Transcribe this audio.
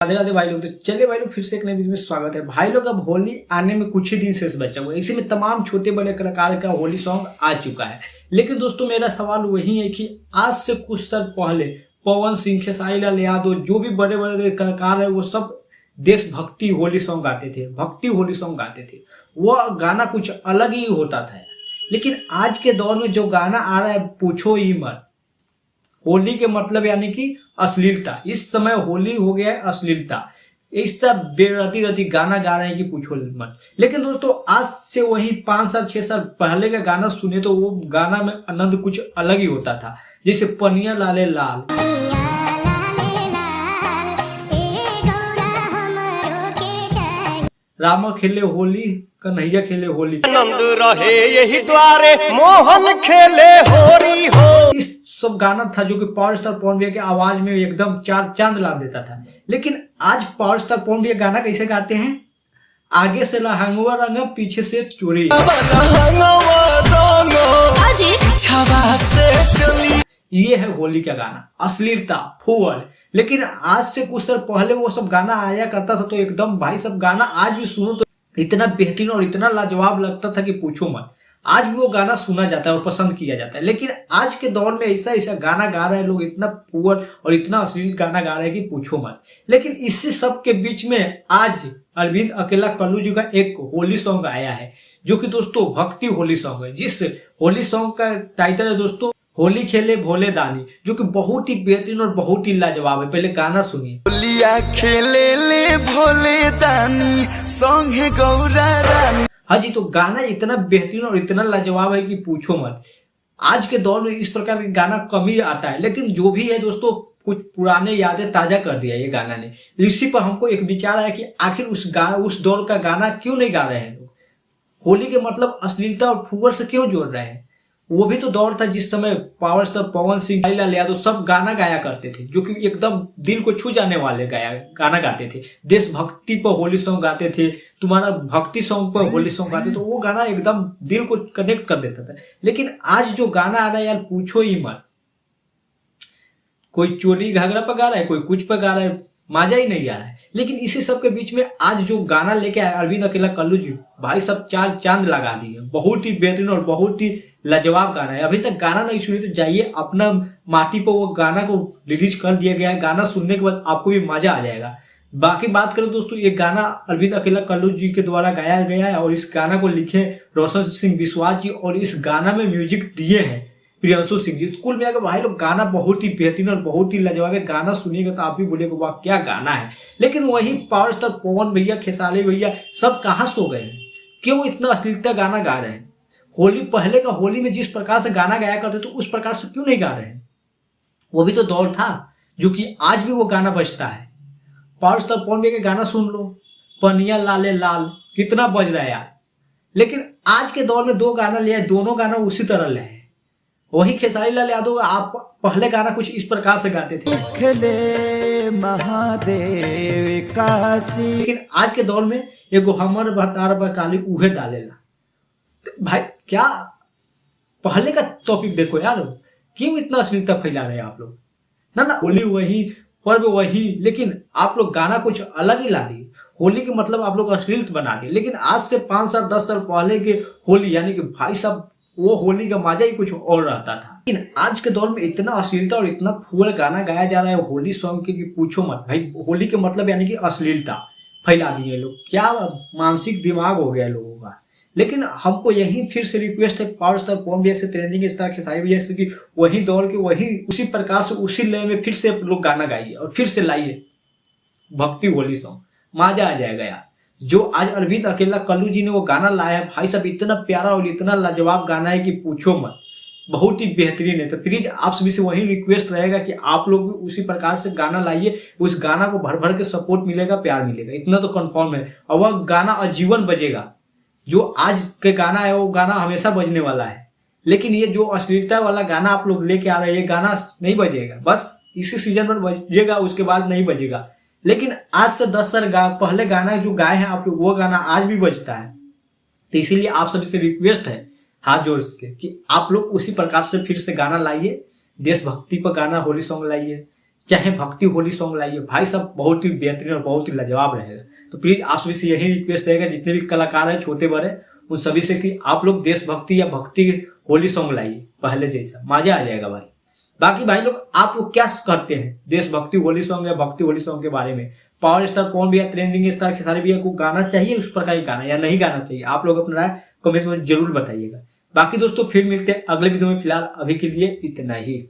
राधे राधे भाई लोग। तो चलिए भाई लोग, फिर से एक नई वीडियो में स्वागत है भाई लोग। अब होली आने में कुछ ही दिन शेष बचा हुआ है, इसी में तमाम छोटे बड़े कलाकार का होली सॉन्ग आ चुका है। लेकिन दोस्तों मेरा सवाल वही है कि आज से कुछ साल पहले पवन सिंह, खेसारी लाल यादव, जो भी बड़े बड़े कलाकार है वो सब देशभक्ति होली सॉन्ग गाते थे, भक्ति होली सॉन्ग गाते थे। वह गाना कुछ अलग ही होता था। लेकिन आज के दौर में जो गाना आ रहा है पूछो ही मत। होली के मतलब यानी कि अश्लीलता। इस समय होली हो गया है अश्लीलता। इस सब बेरती रती गाना गा रहे हैं कि पूछो मत। लेकिन दोस्तों आज से वही 5 साल 6 साल पहले का गाना सुने तो वो गाना में आनंद कुछ अलग ही होता था। जैसे पनिया लाले लाल, रामा खेले होली, कन्हैया खेले होली, आनंद रहे यही द्वारे, मोहन खेले होरी हो। इस सब गाना था जो कि पावर स्टार पवन भैया की आवाज में एकदम चार चांद ला देता था। लेकिन आज पावर स्टार पवन भैया गाना कैसे गाते हैं? आगे से लहंगवा रंगा, पीछे से चोरी। ये है होली का गाना, अश्लीलता फूल। लेकिन आज से कुछ साल पहले वो सब गाना आया करता था तो एकदम भाई सब गाना आज भी सुनो तो इतना बेहतरीन और इतना लाजवाब लगता था कि पूछो मत। आज भी वो गाना सुना जाता है और पसंद किया जाता है। लेकिन आज के दौर में ऐसा ऐसा गाना गा रहे हैं लोग, इतना पुअर और इतना अश्लील गाना गा रहे हैं कि पूछो मत। लेकिन इससे सब के बीच में आज अरविंद अकेला कल्लू जी का एक होली सॉन्ग आया है जो कि दोस्तों भक्ति होली सॉन्ग है। जिस होली सॉन्ग का टाइटल है दोस्तों होली खेले भोले दानी, जो कि बहुत ही बेहतरीन और बहुत ही लाजवाब है। पहले गाना सुनिए। होलिया खेले ले भोले दानी, सॉन्ग है गौरा रानी। हाँ जी, तो गाना इतना बेहतरीन और इतना लाजवाब है कि पूछो मत। आज के दौर में इस प्रकार का गाना कम ही आता है। लेकिन जो भी है दोस्तों कुछ पुराने यादें ताजा कर दिया ये गाना ने। इसी पर हमको एक विचार आया कि आखिर उस दौर का गाना क्यों नहीं गा रहे हैं लोग। होली के मतलब अश्लीलता और फुवर से क्यों जोड़ रहे हैं? वो भी तो दौर था जिस समय पावर स्टार पवन सिंह, खेसारी लाल यादव सब गाना गाया करते थे जो कि एकदम दिल को छू जाने वाले गाना गाते थे। देशभक्ति पर होली सॉन्ग गाते थे, तुम्हारा भक्ति सॉन्ग पर होली सॉन्ग गाते थे, तो वो गाना एकदम दिल को कनेक्ट कर देता था। लेकिन आज जो गाना आ रहा है यार पूछो ही मत। कोई चोली घाघरा पर गा रहा है, कोई कुछ पर गा रहा है, मजा ही नहीं आ रहा है। लेकिन इसी सब के बीच में आज जो गाना लेके आया अरविंद अकेला कल्लू जी, भाई सब चार चांद लगा दिए। बहुत ही बेहतरीन और बहुत ही लाजवाब गाना है। अभी तक गाना नहीं सुनी तो जाइए अपना माटी पर वो गाना को रिलीज कर दिया गया है। गाना सुनने के बाद आपको भी मजा आ जाएगा। बाकी बात करें दोस्तों, ये गाना अरविंद अकेला कल्लू जी के द्वारा गाया गया है और इस गाना को लिखे रोशन सिंह विश्वास जी और इस गाना में म्यूजिक दिए हैं प्रियांशु सिंह जी। कुल मिलाकर भाई लोग गाना बहुत ही बेहतरीन और बहुत ही लाजवाब है। गाना सुनिएगा तो आप भी बोलेगा वाह क्या गाना है। लेकिन वही पावर स्टार पवन भैया, खेसारी भैया सब कहाँ सो गए हैं? क्यों इतना अश्लीलता गाना गा रहे हैं? होली पहले का होली में जिस प्रकार से गाना गाया करते तो उस प्रकार से क्यों नहीं गा रहे हैं? वो भी तो दौर था जो कि आज भी वो गाना बजता है। पावर स्टार पवन भैया के गाना सुन लो, पनिया लाले लाल कितना बज रहा है यार। लेकिन आज के दौर में दो गाना लिया, दोनों गाना उसी तरह ले है। वही खेसारी लाल यादव आप पहले गाना कुछ इस प्रकार से गाते थे, महादेव काशी। लेकिन आज के दौर में एगो हमर भतार बकाली उहे डालेला। भाई क्या पहले का टॉपिक देखो यार, क्यों इतना अश्लीलता फैला रहे हैं आप लोग? ना होली वही, पर्व वही, लेकिन आप लोग गाना कुछ अलग ही ला दिए। होली के मतलब आप लोग अश्लील बना दिए। लेकिन आज से 5 साल 10 साल पहले के होली यानी कि भाई साहब वो होली का मजा ही कुछ और रहता था। लेकिन आज के दौर में इतना अश्लीलता और इतना फूल गाना गाया जा रहा है होली सॉन्ग के कि पूछो मत। भाई होली के मतलब यानी कि अश्लीलता फैला दिए लोग। क्या मानसिक दिमाग हो गया लोगों का। लेकिन हमको यही फिर से रिक्वेस्ट है पावर स्टार पवन भैया से, ट्रेंडिंग स्टार खेसारी भैया से कि वही दौड़ के वही उसी प्रकार से उसी लय में फिर से लोग गाना गाइए और फिर से लाइए भक्ति होली सॉन्ग। मजा आ जाएगा यार। जो आज अरविंद अकेला कल्लू जी ने वो गाना लाया है भाई साहब, इतना प्यारा और इतना लाजवाब गाना है कि पूछो मत। बहुत ही बेहतरीन है। तो प्लीज आप सभी से वही रिक्वेस्ट रहेगा कि आप लोग भी उसी प्रकार से गाना लाइए। उस गाना को भर भर के सपोर्ट मिलेगा, प्यार मिलेगा, इतना तो कंफर्म है। और वह गाना आजीवन बजेगा। जो आज के गाना है वो गाना हमेशा बजने वाला है। लेकिन ये जो अश्लीलता वाला गाना आप लोग लेके आ रहे हैं ये गाना नहीं बजेगा, बस इसी सीजन पर बजेगा, उसके बाद नहीं बजेगा। लेकिन आज से 10 साल पहले गाना जो गाए हैं आप लोग वो गाना आज भी बजता है। तो इसीलिए आप सभी से रिक्वेस्ट है हाथ जोड़ के कि आप लोग उसी प्रकार से फिर से गाना लाइए। देशभक्ति पर गाना होली सॉन्ग लाइए, चाहे भक्ति होली सॉन्ग लाइए भाई साहब, बहुत ही बेहतरीन और बहुत ही लाजवाब रहेगा। तो प्लीज आप सभी से यही रिक्वेस्ट रहेगा, जितने भी कलाकार हैं छोटे बड़े, उन सभी से कि आप लोग देशभक्ति या भक्ति होली सॉन्ग लाइए, पहले जैसा मजा आ जाएगा भाई। बाकी भाई लोग आप लोग क्या करते हैं देशभक्ति होली सॉन्ग या भक्ति होली सॉन्ग के बारे में? पावर स्टार पवन भैया, ट्रेंडिंग स्टार खेसारी भैया को गाना चाहिए उस प्रकार की गाना या नहीं गाना चाहिए? आप लोग अपना राय कमेंट में जरूर बताइएगा। बाकी दोस्तों फिर मिलते हैं अगले वीडियो में, फिलहाल अभी के लिए इतना ही।